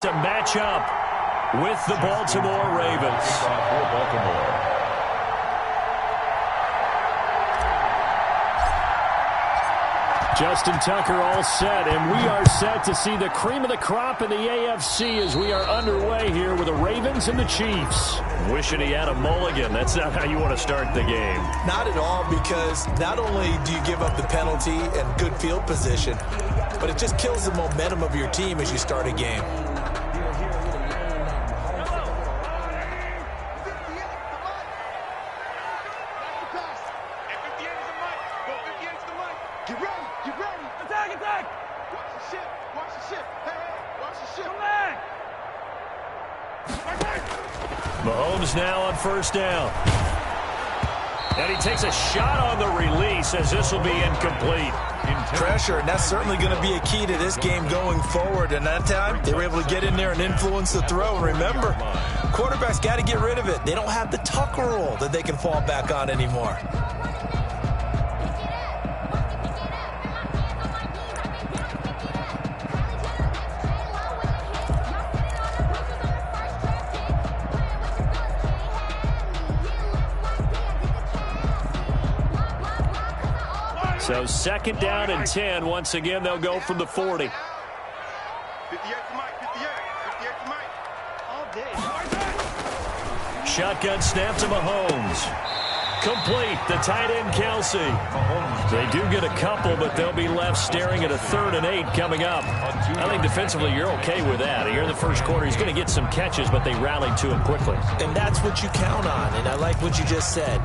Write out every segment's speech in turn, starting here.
To match up with the Baltimore Ravens. Justin Tucker all set, and we are set to see the cream of the crop in the AFC as we are underway here with the Ravens and the Chiefs. Wishing he had a mulligan. That's not how you want to start the game. Not at all, because not only do you give up the penalty and good field position, but it just kills the momentum of your team as you start a game. Mahomes now on first down. And he takes a shot on the release as this will be incomplete. Pressure, and that's certainly going to be a key to this game going forward. And that time, they were able to get in there and influence the throw. And remember, quarterbacks got to get rid of it. They don't have the Tucker rule that they can fall back on anymore. So second down and 10. Once again, they'll go from the 40. Shotgun snap to Mahomes. Complete. The tight end, Kelsey. They do get a couple, but they'll be left staring at a 3rd and 8 coming up. I think defensively you're okay with that. Here in the first quarter, he's going to get some catches, but they rallied to him quickly. And that's what you count on, and I like what you just said.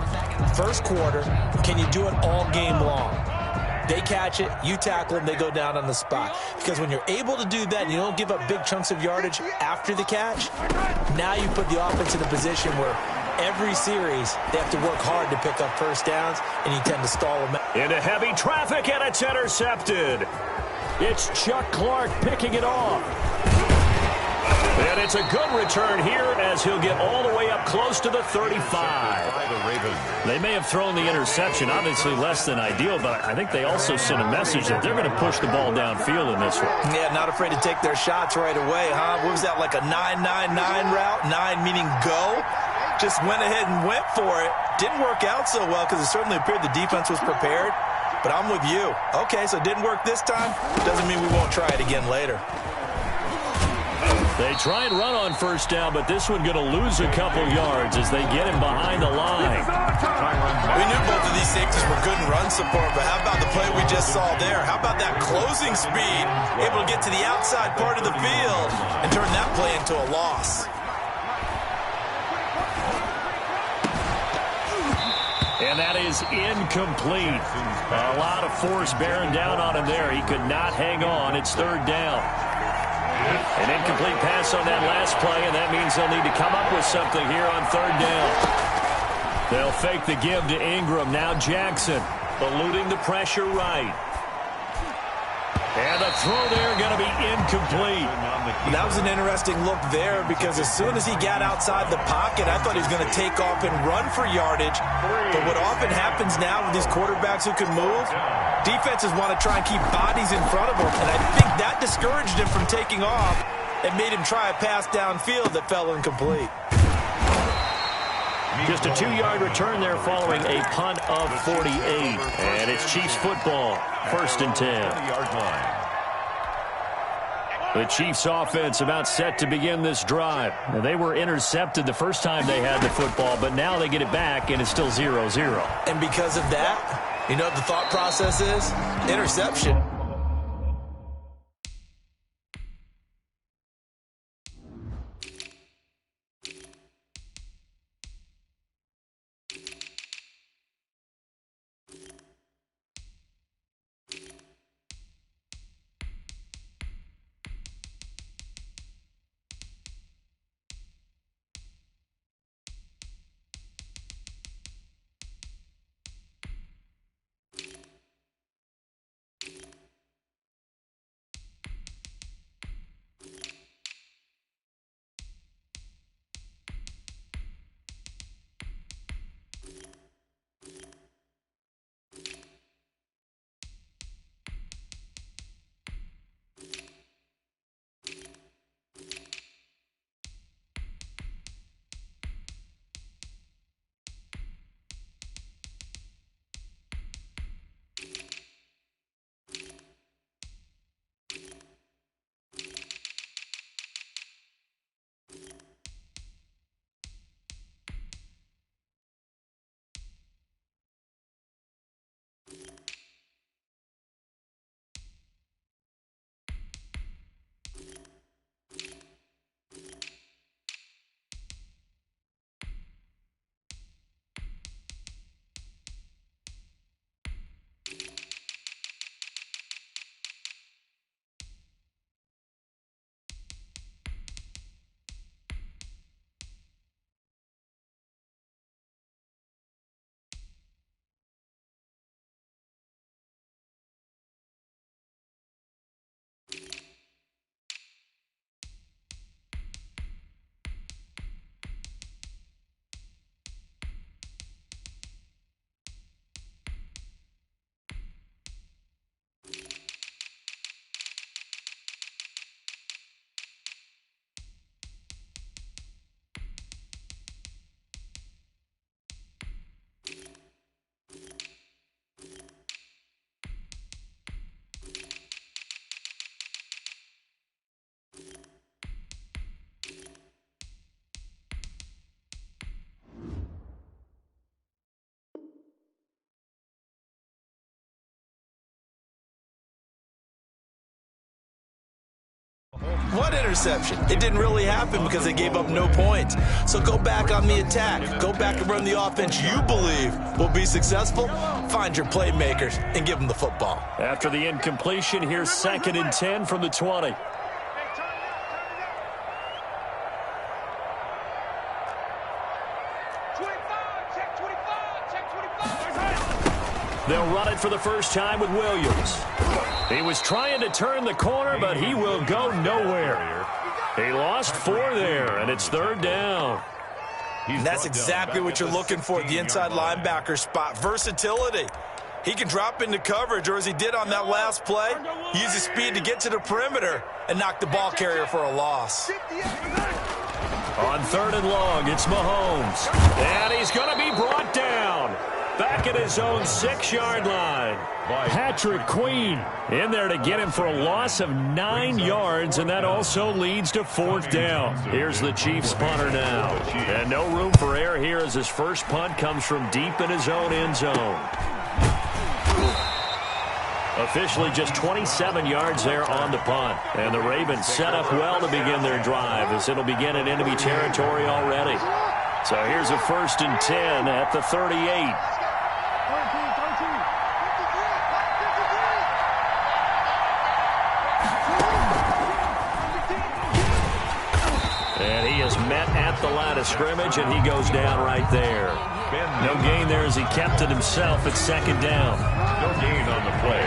First quarter, can you do it all game long? They catch it, you tackle them, they go down on the spot. Because when you're able to do that and you don't give up big chunks of yardage after the catch, now you put the offense in a position where every series they have to work hard to pick up first downs, and you tend to stall them out. Into heavy traffic, and it's intercepted. It's Chuck Clark picking it off. And it's a good return here as he'll get all the way up close to the 35. They may have thrown the interception, obviously less than ideal, but I think they also sent a message that they're going to push the ball downfield in this one. Yeah, not afraid to take their shots right away, huh? What was that, like a 9-9-9 route? 9 meaning go? Just went ahead and went for it. Didn't work out so well because it certainly appeared the defense was prepared. But I'm with you. Okay, so it didn't work this time. Doesn't mean we won't try it again later. They try and run on first down, but this one going to lose a couple yards as they get him behind the line. We knew both of these safeties were good in run support, but how about the play we just saw there? How about that closing speed, able to get to the outside part of the field and turn that play into a loss? And that is incomplete. A lot of force bearing down on him there. He could not hang on. It's 3rd down. An incomplete pass on that last play, and that means they'll need to come up with something here on 3rd down. They'll fake the give to Ingram. Now Jackson eluding the pressure right. And the throw there going to be incomplete. That was an interesting look there because as soon as he got outside the pocket, I thought he was going to take off and run for yardage. But what often happens now with these quarterbacks who can move, defenses want to try and keep bodies in front of them. And I think that discouraged him from taking off and made him try a pass downfield that fell incomplete. Just a 2-yard return there following a punt of 48. And it's Chiefs football, 1st and 10. The Chiefs offense about set to begin this drive. Now, they were intercepted the first time they had the football, but now they get it back, and it's still 0-0. And because of that, you know what the thought process is? Interception. What interception? It didn't really happen because they gave up no points. So go back on the attack. Go back and run the offense you believe will be successful. Find your playmakers and give them the football. After the incompletion, here's 2nd and 10 from the 20. They'll run it for the first time with Williams. He was trying to turn the corner, but he will go nowhere. He lost 4 there, and it's 3rd down. And that's exactly what you're looking for, the inside linebacker spot. Versatility. He can drop into coverage, or as he did on that last play, use his speed to get to the perimeter and knock the ball carrier for a loss. On 3rd and long, it's Mahomes. And he's going to be brought down. Back at his own 6-yard line. Patrick Queen in there to get him for a loss of 9 yards, and that also leads to 4th down. Here's the Chiefs punter now. And no room for error here as his first punt comes from deep in his own end zone. Officially just 27 yards there on the punt. And the Ravens set up well to begin their drive as it'll begin in enemy territory already. So here's a 1st and 10 at the 38. And he is met at the line of scrimmage, and he goes down right there. No gain there as he kept it himself at 2nd down. No gain on the play.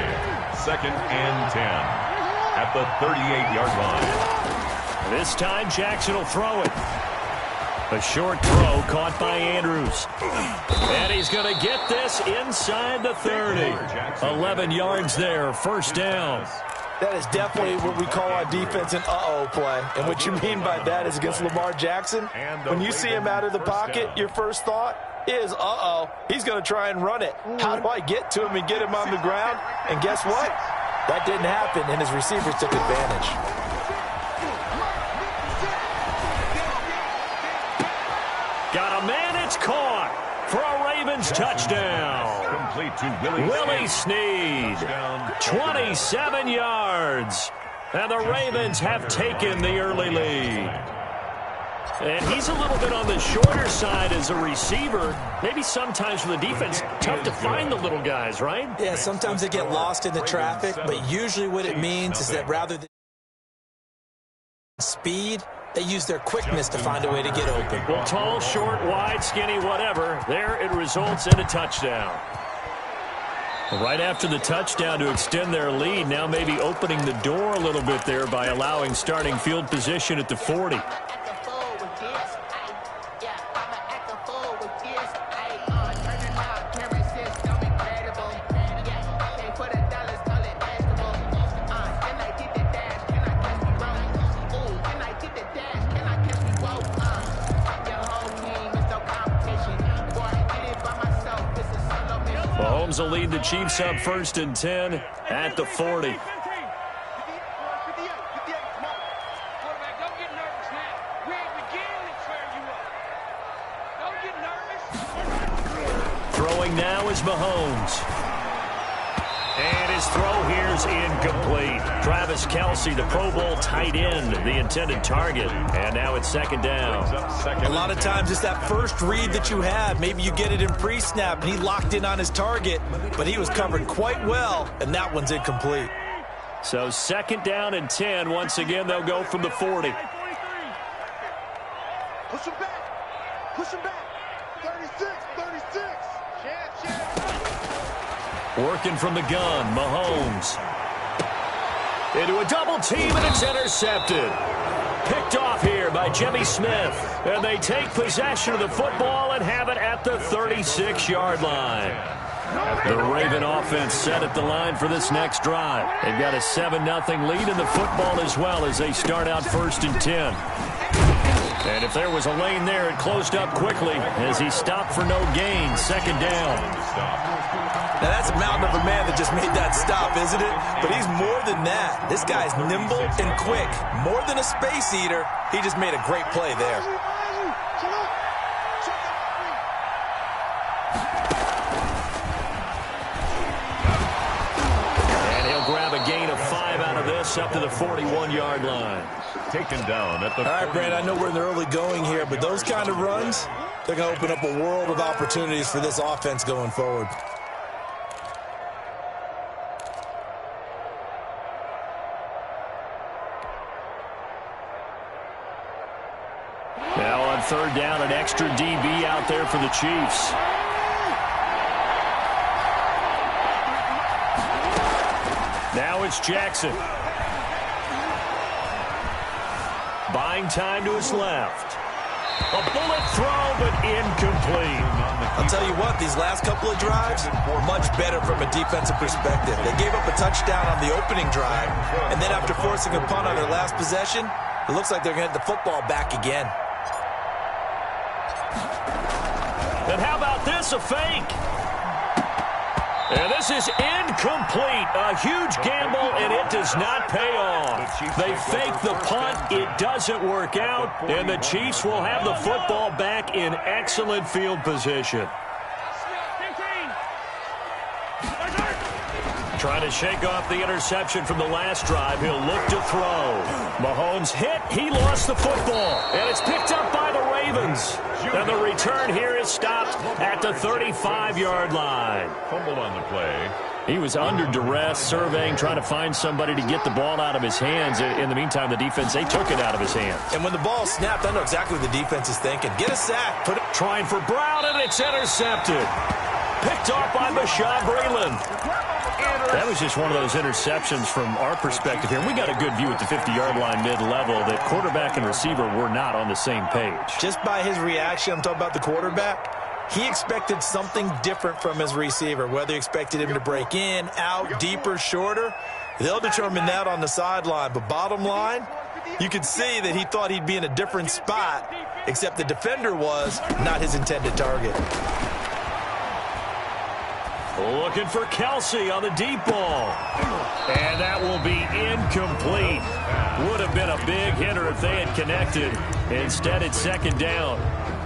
2nd and 10 at the 38-yard line. This time Jackson will throw it. A short throw caught by Andrews. And he's going to get this inside the 30. 11 yards there, 1st down. That is definitely what we call our defense an uh-oh play. And what you mean by that is against Lamar Jackson, when you see him out of the pocket, your first thought is, uh-oh, he's going to try and run it. How do I get to him and get him on the ground? And guess what? That didn't happen, and his receivers took advantage. Got a man, it's caught for a Ravens touchdown. Complete to Willie Snead, 27 yards. And the Ravens have taken the early lead. And he's a little bit on the shorter side as a receiver. Maybe sometimes for the defense, tough to find the little guys, right? Yeah, sometimes they get lost in the traffic, but usually what it means is that rather than speed, they use their quickness to find a way to get open. Well, tall, short, wide, skinny, whatever, there it results in a touchdown. Right after the touchdown to extend their lead, now maybe opening the door a little bit there by allowing starting field position at the 40. Mahomes will lead the Chiefs up 1st and 10 at the 40. Throwing now is Mahomes. And his throw here is incomplete. Travis Kelce, the Pro Bowl tight end, the intended target. And now it's 2nd down. A lot of times it's that first read that you have. Maybe you get it in pre-snap, and he locked in on his target, but he was covered quite well, and that one's incomplete. So 2nd down and 10. Once again, they'll go from the 40. Push him back. Push him back. 36, 36. Working from the gun, Mahomes. Into a double team, and it's intercepted. Picked off here by Jimmy Smith. And they take possession of the football and have it at the 36-yard line. The Raven offense set at the line for this next drive. They've got a 7-0 lead in the football as well as they start out 1st and 10. And if there was a lane there, it closed up quickly as he stopped for no gain. 2nd down. Now, that's a mountain of a man that just made that stop, isn't it? But he's more than that. This guy's nimble and quick. More than a space eater, he just made a great play there. And he'll grab a gain of 5 out of this loss up to the 41-yard line. Taken down at the All right, Brand, I know we're in the early going here, but those kind of runs, they're going to open up a world of opportunities for this offense going forward. Now on third down, an extra DB out there for the Chiefs. Now it's Jackson. Buying time to his left. A bullet throw, but incomplete. I'll tell you what, these last couple of drives, much better from a defensive perspective. They gave up a touchdown on the opening drive, and then after forcing a punt on their last possession, it looks like they're going to get the football back again. And how about this, a fake? And this is incomplete. A huge gamble, and it does not pay off. They fake the punt. It doesn't work out, and the Chiefs will have the football back in excellent field position. Trying to shake off the interception from the last drive. He'll look to throw. Mahomes hit. He lost the football, and it's picked up by the Ravens. And the return here is stopped at the 35-yard line. Fumble on the play. He was under duress, surveying, trying to find somebody to get the ball out of his hands. In the meantime, the defense, they took it out of his hands. And when the ball snapped, I know exactly what the defense is thinking. Get a sack. Put it. Trying for Brown, and it's intercepted. Picked off by Bashaud Breeland. That was just one of those interceptions from our perspective here. We got a good view at the 50-yard line mid-level that quarterback and receiver were not on the same page. Just by his reaction, I'm talking about the quarterback, he expected something different from his receiver, whether he expected him to break in, out, deeper, shorter. They'll determine that on the sideline. But bottom line, you could see that he thought he'd be in a different spot, except the defender was not his intended target. Looking for Kelsey on the deep ball. And that will be incomplete. Would have been a big hitter if they had connected. Instead, it's second down.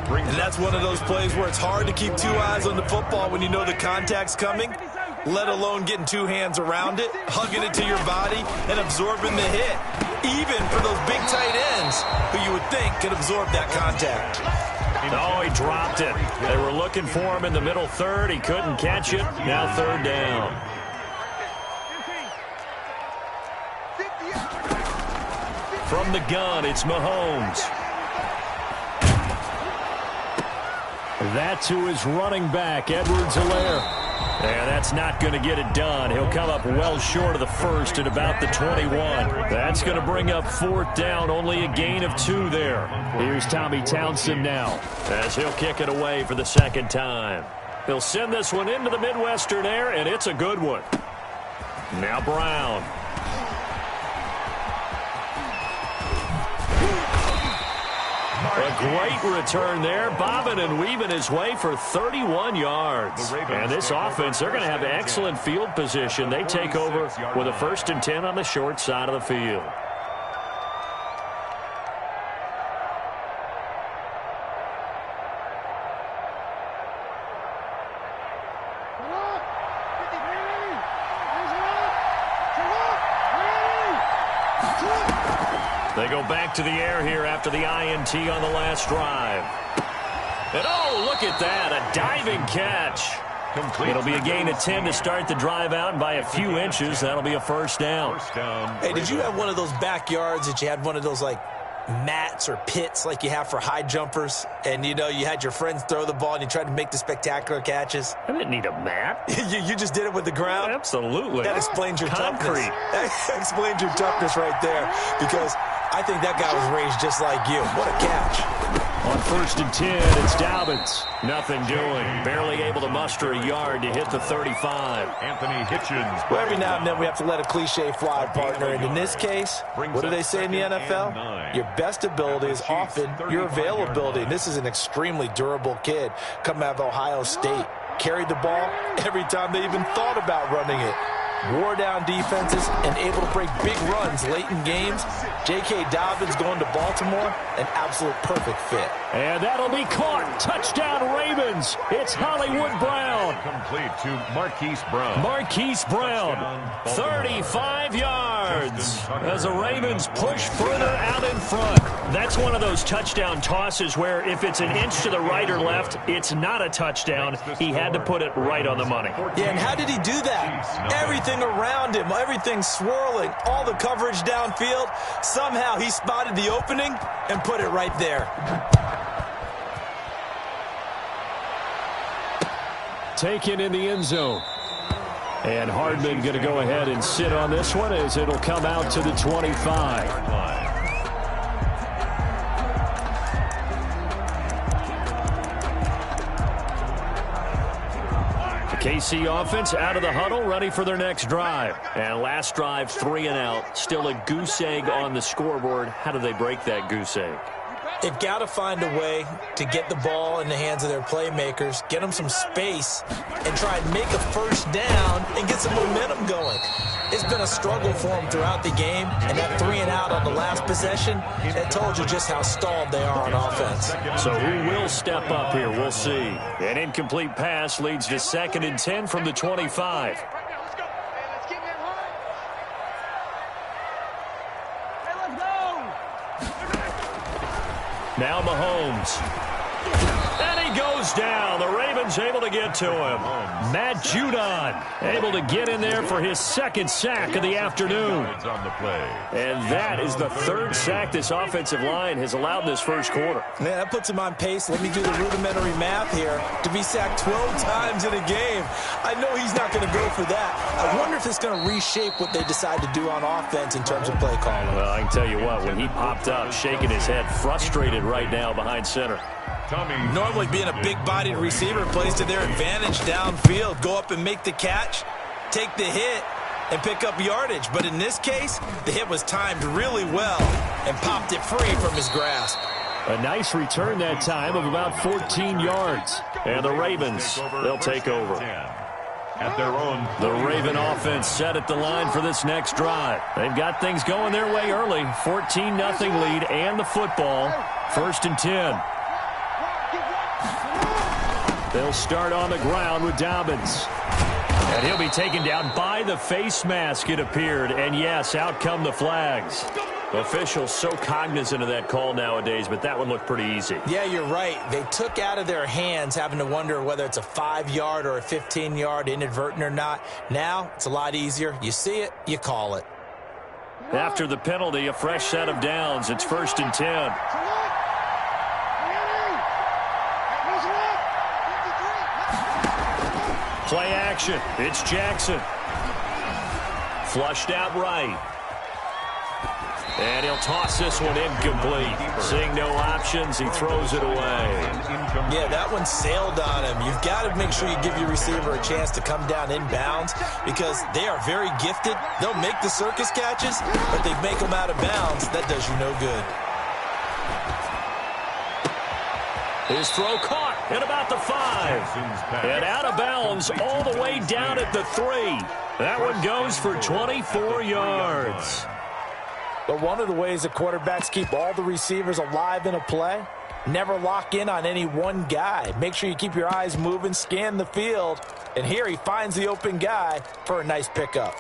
And that's one of those plays where it's hard to keep two eyes on the football when you know the contact's coming, let alone getting two hands around it, hugging it to your body, and absorbing the hit. Even for those big tight ends who you would think could absorb that contact. Oh, he dropped it. They were looking for him in the middle third. He couldn't catch it. Now third down. From the gun, it's Mahomes. That's who is running back, Edwards-Helaire. And that's not going to get it done. He'll come up well short of the first at about the 21. That's going to bring up fourth down, only a gain of 2 there. Here's Tommy Townsend now as he'll kick it away for the second time. He'll send this one into the Midwestern air, and it's a good one. Now Brown. A great return there, bobbing and weaving his way for 31 yards. And this offense, they're going to have excellent field position. They take over with a 1st and 10 on the short side of the field. They go back to the air here after the INT on the last drive. And oh, look at that, a diving catch. It'll be a gain of 10 to start the drive out, and by a few inches, that'll be a first down. Hey, did you have one of those backyards that you had one of those, like, mats or pits like you have for high jumpers, and, you know, you had your friends throw the ball and you tried to make the spectacular catches? I didn't need a mat. you just did it with the ground? Absolutely. That explains your Concrete. toughness. That explains your toughness right there, because I think that guy was raised just like you. What a catch. On 1st and 10, it's Dobbins. Nothing doing. Barely able to muster a yard to hit the 35. Anthony Hitchens. Well, every now and then we have to let a cliche fly, partner. And in this case, what do they say in the NFL? Your best ability is often your availability. And this is an extremely durable kid coming out of Ohio State. Carried the ball every time they even thought about running it. Wore down defenses and able to break big runs late in games. J.K. Dobbins going to Baltimore, an absolute perfect fit. And that'll be caught. Touchdown Ravens. It's Hollywood Brown. Complete to Marquise Brown. Marquise Brown, 35 yards as the Ravens push further out in front. That's one of those touchdown tosses where if it's an inch to the right or left, it's not a touchdown. He had to put it right on the money. Yeah, and how did he do that? Everything around him, everything swirling, all the coverage downfield. Somehow he spotted the opening and put it right there. Taken in the end zone. And Hardman going to go ahead and sit on this one as it'll come out to the 25. The KC offense out of the huddle, ready for their next drive. And last drive, 3 and out. Still a goose egg on the scoreboard. How do they break that goose egg? They've got to find a way to get the ball in the hands of their playmakers, get them some space, and try and make a first down and get some momentum going. It's been a struggle for them throughout the game, and that 3 and out on the last possession, that told you just how stalled they are on offense. So who will step up here? We'll see. An incomplete pass leads to 2nd and 10 from the 25. Now Mahomes. And he goes down. The Ravens able to get to him. Matt Judon able to get in there for his 2nd sack of the afternoon. And that is the 3rd sack this offensive line has allowed this first quarter. Man, that puts him on pace. Let me do the rudimentary math here. To be sacked 12 times in a game. I know he's not going to go for that. I wonder if it's going to reshape what they decide to do on offense in terms of play calling. Well, I can tell you what, when he popped up, shaking his head, frustrated right now behind center. Normally being a big-bodied receiver plays to their advantage downfield. Go up and make the catch, take the hit, and pick up yardage. But in this case, the hit was timed really well and popped it free from his grasp. A nice return that time of about 14 yards. And the Ravens, they'll take over. At their own. The Raven offense set at the line for this next drive. They've got things going their way early. 14-0 lead and the football. 1st and 10. They'll start on the ground with Dobbins. And he'll be taken down by the face mask, it appeared. And yes, out come the flags. Officials so cognizant of that call nowadays, but that one looked pretty easy. Yeah, you're right. They took out of their hands having to wonder whether it's a 5-yard or a 15-yard inadvertent or not. Now, it's a lot easier. You see it, you call it. After the penalty, a fresh set of downs. It's 1st and 10. Play action. It's Jackson. Flushed out right. And he'll toss this one incomplete. Seeing no options, he throws it away. Yeah, that one sailed on him. You've got to make sure you give your receiver a chance to come down inbounds because they are very gifted. They'll make the circus catches, but they make them out of bounds. That does you no good. His throw caught at about the 5. And out of bounds all the way down at the 3. That one goes for 24 yards. But one of the ways that quarterbacks keep all the receivers alive in a play, never lock in on any one guy. Make sure you keep your eyes moving, scan the field. And here he finds the open guy for a nice pickup.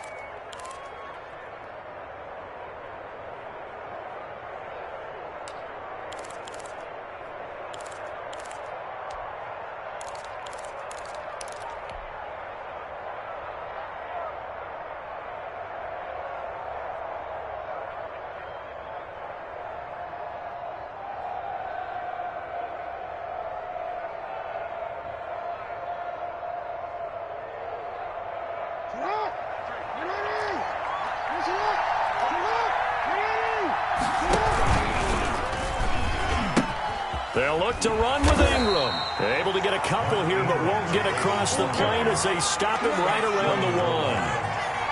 They'll look to run with Ingram. Able to get a couple here, but won't get across the plane as they stop him right around the 1.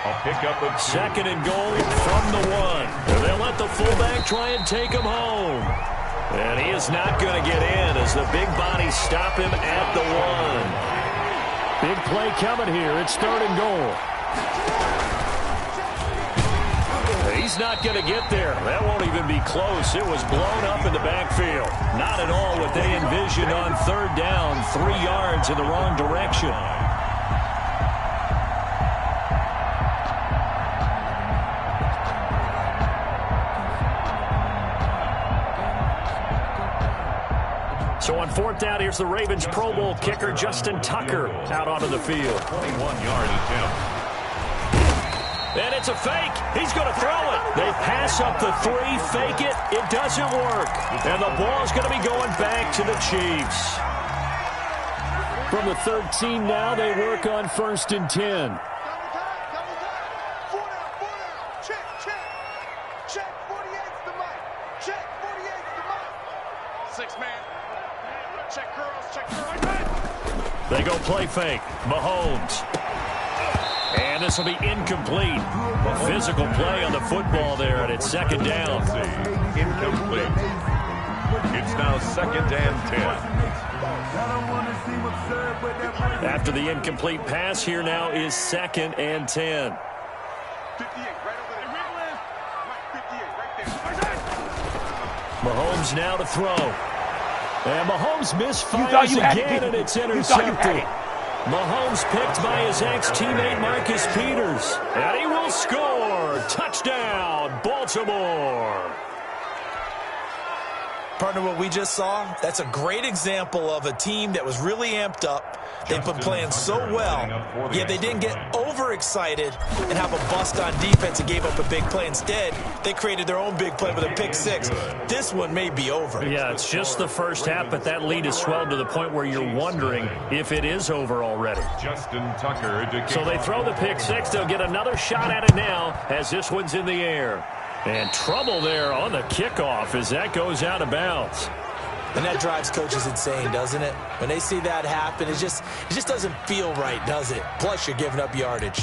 A pickup of 2nd and goal from the 1. They'll let the fullback try and take him home. And he is not going to get in as the big bodies stop him at the 1. Big play coming here. It's 3rd and goal. He's not going to get there. That won't even be close. It was blown up in the backfield. Not at all what they envisioned on 3rd down. 3 yards in the wrong direction. So on fourth down, here's the Ravens Pro Bowl kicker, Justin Tucker, out onto the field. 21-yard attempt. And it's a fake. He's going to throw it. They pass up the 3, fake it. It doesn't work. And the ball's going to be going back to the Chiefs. From the 13 now, they work on 1st and 10. They go play fake. Mahomes. And this will be incomplete. A physical play on the football there, and it's 2nd down. Incomplete. It's now 2nd and 10. After the incomplete pass, here now is 2nd and 10. Mahomes now to throw. And Mahomes misfires again, and it's intercepted. Mahomes picked by his ex-teammate Marcus Peters. And he will score. Touchdown, Baltimore. Partner, what we just saw, that's a great example of a team that was really amped up. They've been playing so well, yet they didn't get overexcited and have a bust on defense and gave up a big play. Instead, they created their own big play with a pick 6. This one may be over. Yeah, it's just the first half, but that lead has swelled to the point where you're wondering if it is over already. Justin Tucker. So they throw the pick 6. They'll get another shot at it now as this one's in the air. And trouble there on the kickoff as that goes out of bounds. And that drives coaches insane, doesn't it? When they see that happen, it just doesn't feel right, does it? Plus, you're giving up yardage.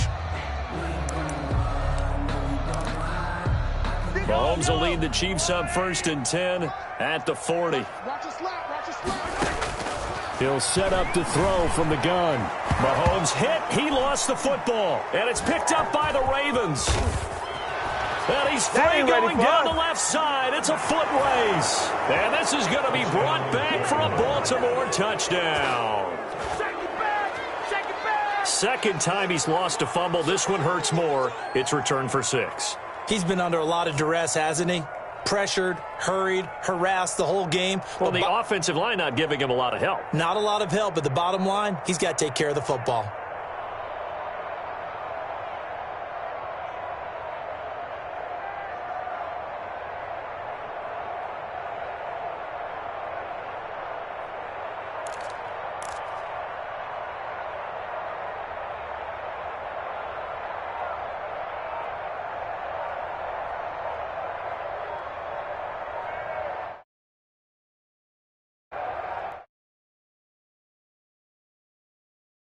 Mahomes will lead the Chiefs up 1st and 10 at the 40. He'll set up to throw from the gun. Mahomes hit. He lost the football. And it's picked up by the Ravens. And he's free going down the left side. It's a foot race. And this is going to be brought back for a Baltimore touchdown. Second time he's lost a fumble. This one hurts more. It's returned for 6. He's been under a lot of duress, hasn't he? Pressured, hurried, harassed the whole game. Well, the offensive line not giving him a lot of help. Not a lot of help, but the bottom line, he's got to take care of the football.